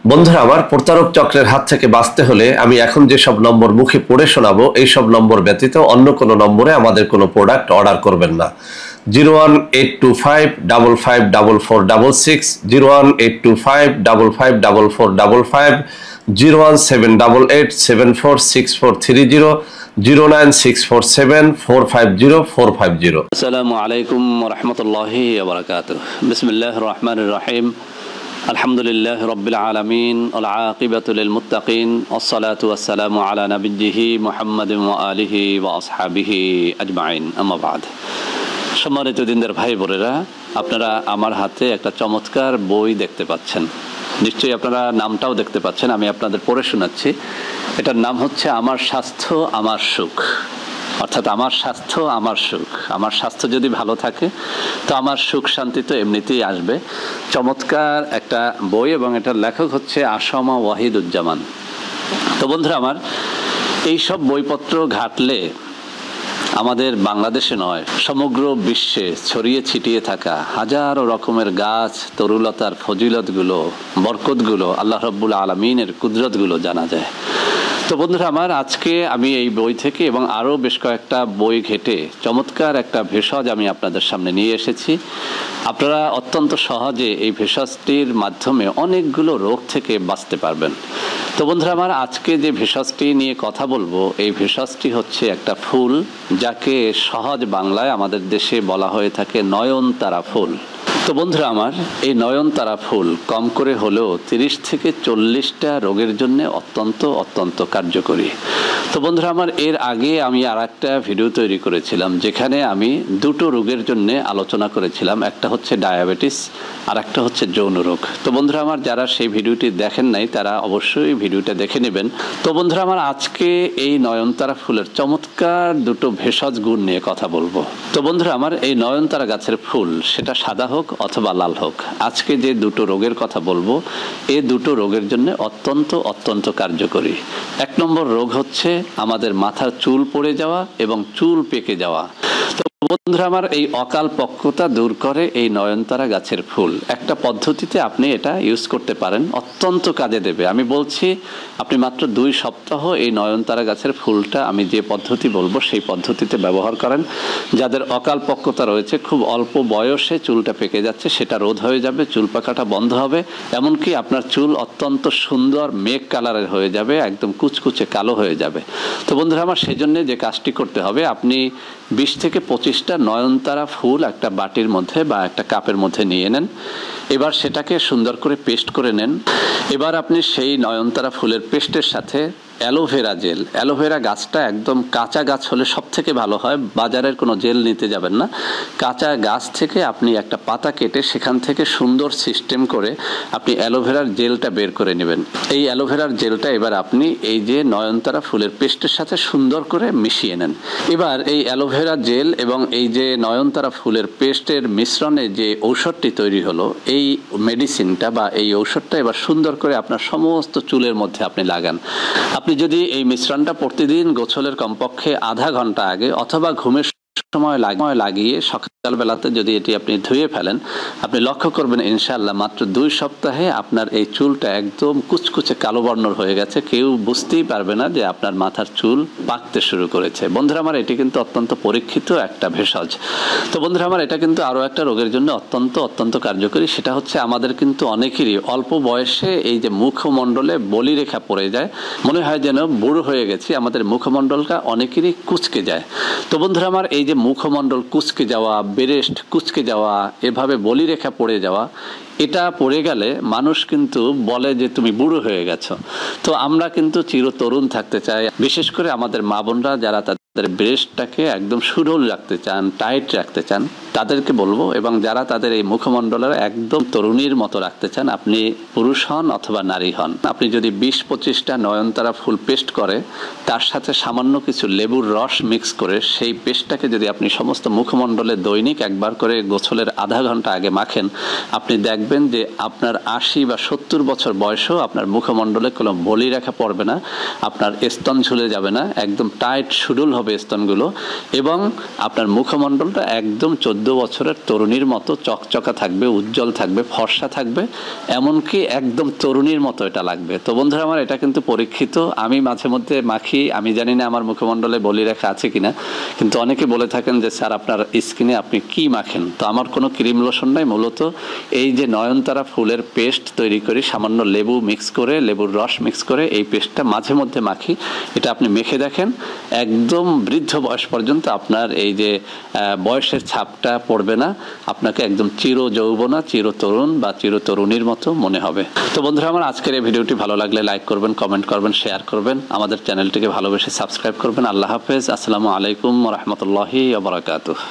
বন্ধুরা আমার, প্রতারক চক্রের হাত থেকে বাঁচতে হলে আমি এখন যেসব নম্বর মুখে পড়ে শোনাবো এই সব নম্বর ব্যতীত অন্য কোনো নম্বরে আমাদের কোনো প্রোডাক্ট অর্ডার করবেন না। 01825554466, 01825554455, 01788746430, 09647450450। আসসালামু আলাইকুম রহমতুল্লাহি ওয়া বিসমিল্লাহির রহমানির রহিম। আলহামদুলিল্লাহ রব্বিল আলামিন ওয়াল আকিবাতু লিল মুত্তাকিন ওয়াসসালাতু ওয়াসসালামু আলা নাবিয়্যিহি মুহাম্মাদিন ওয়া আলিহি ওয়া আসহাবিহি আজমাইন, আম্মা বাদ। সম্মানিত দিনদার ভাই বোনেরা, আপনারা আমার হাতে একটা চমৎকার বই দেখতে পাচ্ছেন। নিশ্চয়ই আপনারা নামটাও দেখতে পাচ্ছেন, আমি আপনাদের পড়ে শোনাচ্ছি। এটার নাম হচ্ছে আমার স্বাস্থ্য আমার সুখ, অর্থাৎ আমার স্বাস্থ্য আমার সুখ। আমার স্বাস্থ্য যদি ভালো থাকে তো আমার সুখ শান্তি তো এমনিতেই আসবে। চমৎকার একটা বই, এবং এটার লেখক হচ্ছে আসমা ওয়াহিদুজ্জামান। তো বন্ধুরা আমার, এইসব বইপত্র ঘাটলে আমাদের বাংলাদেশে নয়, সমগ্র বিশ্বে ছড়িয়ে ছিটিয়ে থাকা হাজারো রকমের গাছ, তরুলতার ফজিলতগুলো, বরকতগুলো, আল্লাহ রাব্বুল আলামিনের কুদরতগুলো জানা যায়। তো বন্ধুরা আমার, আজকে আমি এই বই থেকে এবং আরও বেশ কয়েকটা বই ঘেটে চমৎকার একটা ভেষজ আমি আপনাদের সামনে নিয়ে এসেছি। আপনারা অত্যন্ত সহজে এই ভেষজটির মাধ্যমে অনেকগুলো রোগ থেকে বাঁচতে পারবেন। তো বন্ধুরা আমার, আজকে যে ভেষজটি নিয়ে কথা বলবো, এই ভেষজটি হচ্ছে একটা ফুল, যাকে সহজ বাংলায় আমাদের দেশে বলা হয়ে থাকে নয়নতারা ফুল। তো বন্ধুরা আমার, এই নয়নতারা ফুল কম করে হলেও 30 থেকে 40টা রোগের জন্য অত্যন্ত অত্যন্ত কার্যকরী। তো বন্ধুরা আমার, এর আগে আমি আর একটা ভিডিও তৈরি করেছিলাম, যেখানে আমি দুটো রোগের জন্য আলোচনা করেছিলাম। একটা হচ্ছে ডায়াবেটিস, আর একটা হচ্ছে যৌন রোগ। তো বন্ধুরা আমার, যারা সেই ভিডিওটি দেখেন নাই তারা অবশ্যই ভিডিওটা দেখে নেবেন। তো বন্ধুরা আমার, আজকে এই নয়নতারা ফুলের চমৎকার দুটো ভেষজ গুণ নিয়ে কথা বলবো। তো বন্ধুরা আমার, এই নয়নতারা গাছের ফুল, সেটা সাদা হোক অথবা লাল হোক, আজকে যে দুটো রোগের কথা বলবো এই দুটো রোগের জন্য অত্যন্ত অত্যন্ত কার্যকরী। 1 নম্বর রোগ হচ্ছে আমাদের মাথার চুল পড়ে যাওয়া এবং চুল পেকে যাওয়া। তো বন্ধুরা আমার, এই অকাল পক্কতা দূর করে এই নয়নতারা গাছের ফুল। একটা পদ্ধতিতে আপনি এটা ইউজ করতে পারেন, অত্যন্ত কাজে দেবে। আমি বলছি, আপনি মাত্র 2 সপ্তাহ এই নয়নতারা গাছের ফুলটা আমি যে পদ্ধতি বলবো সেই পদ্ধতিতে ব্যবহার করেন। যাদের অকাল পক্কতা রয়েছে, খুব অল্প বয়সে চুলটা পেকে যাচ্ছে, সেটা রোধ হয়ে যাবে, চুল পাকাটা বন্ধ হবে। এমনকি আপনার চুল অত্যন্ত সুন্দর মেঘ কালারের হয়ে যাবে, একদম কুচকুচে কালো হয়ে যাবে। তো বন্ধুরা আমার, সেজন্য যে কাজটি করতে হবে, আপনি 20 থেকে 25টা নয়নতারা ফুল একটা বাটির মধ্যে বা একটা কাপের মধ্যে নিয়ে নেন। এবার সেটাকে সুন্দর করে পেস্ট করে নেন। এবার আপনি সেই নয়নতারা ফুলের পেস্টের সাথে অ্যালোভেরা জেল, অ্যালোভেরা গাছটা একদম কাঁচা গাছ হলে সব থেকে ভালো হয়, বাজারের কোনো জেল নিতে যাবেন না। কাঁচা গাছ থেকে আপনি একটা পাতা কেটে সেখান থেকে সুন্দর সিস্টেম করে আপনি অ্যালোভেরার জেলটা বের করে নেবেন। এই অ্যালোভেরার জেলটা এবার আপনি এই যে নয়নতারা ফুলের পেস্টের সাথে সুন্দর করে মিশিয়ে নেন। এবার এই অ্যালোভেরা জেল এবং এই যে নয়নতারা ফুলের পেস্টের মিশ্রণে যে ঔষধটি তৈরি হলো, এই মেডিসিনটা বা এই ঔষধটা এবার সুন্দর করে আপনার সমস্ত চুলের মধ্যে আপনি লাগান। আপনি যদি এই মিশ্রণটা প্রতিদিন গোসলের কমপক্ষে আধা ঘন্টা আগে অথবা ঘুমের সময় লাগিয়ে সকালবেলাতে যদি এটি আপনি ধুয়ে ফেলেন, আপনি লক্ষ্য করবেন ইনশাআল্লাহ মাত্র 2 সপ্তাহে আপনার এই চুলটা একদম কুচকুচে কালো বর্ণের হয়ে গেছে। কেউ বুঝতেই পারবে না যে আপনার মাথার চুল পাকতে শুরু করেছে। বন্ধুরা আমার, এটি কিন্তু অত্যন্ত পরীক্ষিত একটা ভেষজ। তো বন্ধুরা আমার, এটা কিন্তু আরও একটা রোগের জন্য অত্যন্ত অত্যন্ত কার্যকরী। সেটা হচ্ছে আমাদের কিন্তু অনেকেরই অল্প বয়সে এই যে মুখমণ্ডলে বলিরেখা পড়ে যায়, মনে হয় যেন বুড়ো হয়ে গেছি, আমাদের মুখমণ্ডলটা অনেকেরই কুচকে যায়। তো বন্ধুরা আমার, এই যে মুখমণ্ডল কুচকে যাওয়া, ব্রেস্ট কুচকে যাওয়া, এভাবে বলিরেখা পড়ে যাওয়া, এটা পড়ে গেলে মানুষ কিন্তু বলে যে তুমি বুড়ো হয়ে গেছো। তো আমরা কিন্তু চিরতরুণ থাকতে চাই, বিশেষ করে আমাদের মা বোনরা যারা তাদের ব্রেস্টটাকে একদম সুডল রাখতে চান, টাইট রাখতে চান, তাদেরকে বলবো। এবং যারা তাদের এই মুখমণ্ডলের একদম তরুণীর মতো রাখতে চান, আপনি পুরুষ হন অথবা নারী হন, আপনি যদি 20-25টা নয়নতারা ফুল পেস্ট করে তার সাথে সামান্য কিছু লেবুর রস মিক্স করে সেই পেস্টটাকে যদি আপনি সমস্ত মুখমণ্ডলে দৈনিক একবার করে গোসলের আধা ঘন্টা আগে মাখেন, আপনি দেখবেন যে আপনার 80 বা 70 বছর বয়সেও আপনার মুখমণ্ডলে কোনো বলিরেখা পড়বে না, আপনার স্তন ঝুলে যাবে না, একদম টাইট সুডল হবে হবে স্তনগুলো, এবং আপনার মুখমণ্ডলটা একদম 14 বছরের তরুণীর মতো চকচকা থাকবে, উজ্জ্বল থাকবে, ফর্সা থাকবে, এমনকি একদম তরুণীর মতো এটা লাগবে। তো বন্ধুরা আমার, এটা কিন্তু পরীক্ষিত। আমি মাঝে মধ্যে মাখি, আমি জানি না আমার মুখমণ্ডলে বলি রেখা আছে কিনা, কিন্তু অনেকে বলে থাকেন যে স্যার আপনার স্কিনে আপনি কি মাখেন। তো আমার কোনো ক্রিম লোশন নাই, মূলত এই যে নয়নতারা ফুলের পেস্ট তৈরি করি, সামান্য লেবু মিক্স করে, লেবুর রস মিক্স করে এই পেস্টটা মাঝে মধ্যে মাখি। এটা আপনি মেখে দেখেন, একদম বৃদ্ধ বয়স পর্যন্ত আপনার এই যে বয়সের ছাপটা পড়বে না, আপনাকে একদম চির যৌবনা, চির তরুণ বা চির তরুণীর মতো মনে হবে। তো বন্ধুরা আমার, আজকের এই ভিডিওটি ভালো লাগলে লাইক করবেন, কমেন্ট করবেন, শেয়ার করবেন, আমাদের চ্যানেলটিকে ভালোবেসে সাবস্ক্রাইব করবেন। আল্লাহ হাফেজ, আসসালামু আলাইকুম ওয়া রাহমাতুল্লাহি ওয়া বারাকাতুহু।